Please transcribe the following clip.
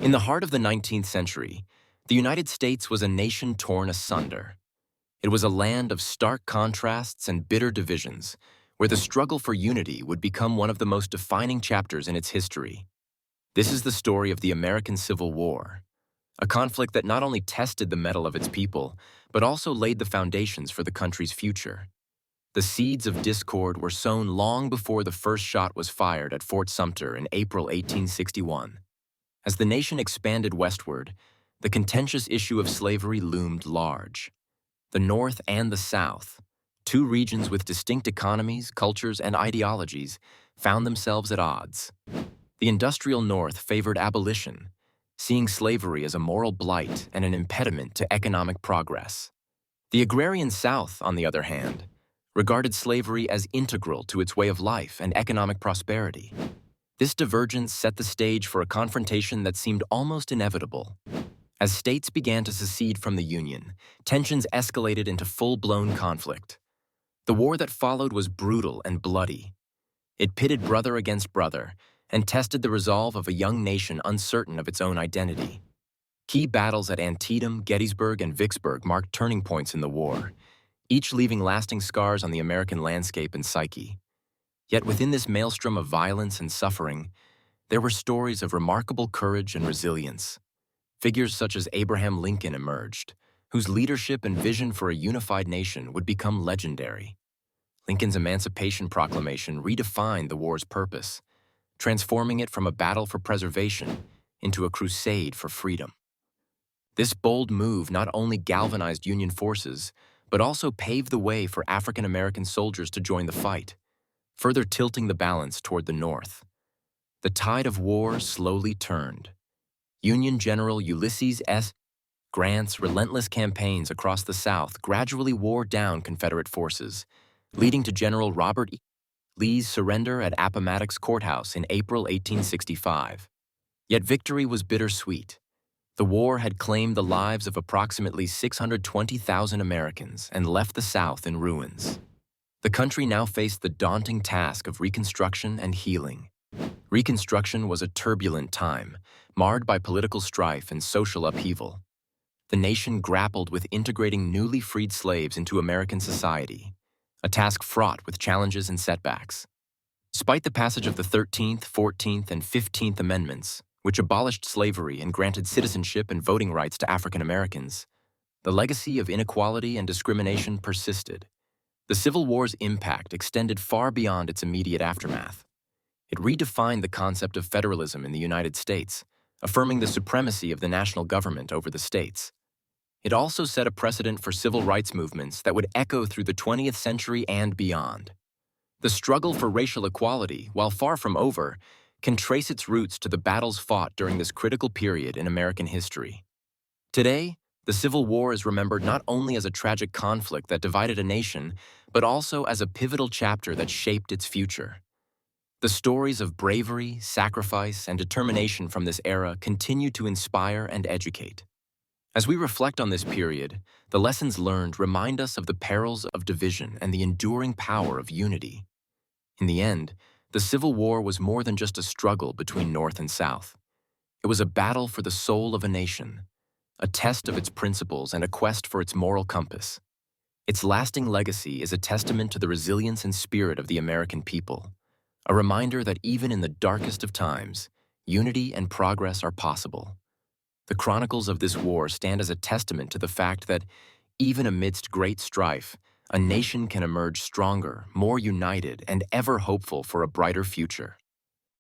In the heart of the 19th century, the United States was a nation torn asunder. It was a land of stark contrasts and bitter divisions, where the struggle for unity would become one of the most defining chapters in its history. This is the story of the American Civil War, a conflict that not only tested the mettle of its people, but also laid the foundations for the country's future. The seeds of discord were sown long before the first shot was fired at Fort Sumter in April 1861. As the nation expanded westward, the contentious issue of slavery loomed large. The North and the South, two regions with distinct economies, cultures, and ideologies, found themselves at odds. The industrial North favored abolition, seeing slavery as a moral blight and an impediment to economic progress. The agrarian South, on the other hand, regarded slavery as integral to its way of life and economic prosperity. This divergence set the stage for a confrontation that seemed almost inevitable. As states began to secede from the Union, tensions escalated into full-blown conflict. The war that followed was brutal and bloody. It pitted brother against brother and tested the resolve of a young nation uncertain of its own identity. Key battles at Antietam, Gettysburg, and Vicksburg marked turning points in the war, each leaving lasting scars on the American landscape and psyche. Yet within this maelstrom of violence and suffering, there were stories of remarkable courage and resilience. Figures such as Abraham Lincoln emerged, whose leadership and vision for a unified nation would become legendary. Lincoln's Emancipation Proclamation redefined the war's purpose, transforming it from a battle for preservation into a crusade for freedom. This bold move not only galvanized Union forces, but also paved the way for African American soldiers to join the fight, further tilting the balance toward the North. The tide of war slowly turned. Union General Ulysses S. Grant's relentless campaigns across the South gradually wore down Confederate forces, leading to General Robert E. Lee's surrender at Appomattox Courthouse in April 1865. Yet victory was bittersweet. The war had claimed the lives of approximately 620,000 Americans and left the South in ruins. The country now faced the daunting task of reconstruction and healing. Reconstruction was a turbulent time, marred by political strife and social upheaval. The nation grappled with integrating newly freed slaves into American society, a task fraught with challenges and setbacks. Despite the passage of the 13th, 14th, and 15th Amendments, which abolished slavery and granted citizenship and voting rights to African Americans, the legacy of inequality and discrimination persisted. The Civil War's impact extended far beyond its immediate aftermath. It redefined the concept of federalism in the United States, affirming the supremacy of the national government over the states. It also set a precedent for civil rights movements that would echo through the 20th century and beyond. The struggle for racial equality, while far from over, can trace its roots to the battles fought during this critical period in American history. Today, the Civil War is remembered not only as a tragic conflict that divided a nation, but also as a pivotal chapter that shaped its future. The stories of bravery, sacrifice, and determination from this era continue to inspire and educate. As we reflect on this period, the lessons learned remind us of the perils of division and the enduring power of unity. In the end, the Civil War was more than just a struggle between North and South. It was a battle for the soul of a nation, a test of its principles and a quest for its moral compass. Its lasting legacy is a testament to the resilience and spirit of the American people, a reminder that even in the darkest of times, unity and progress are possible. The chronicles of this war stand as a testament to the fact that, even amidst great strife, a nation can emerge stronger, more united, and ever hopeful for a brighter future.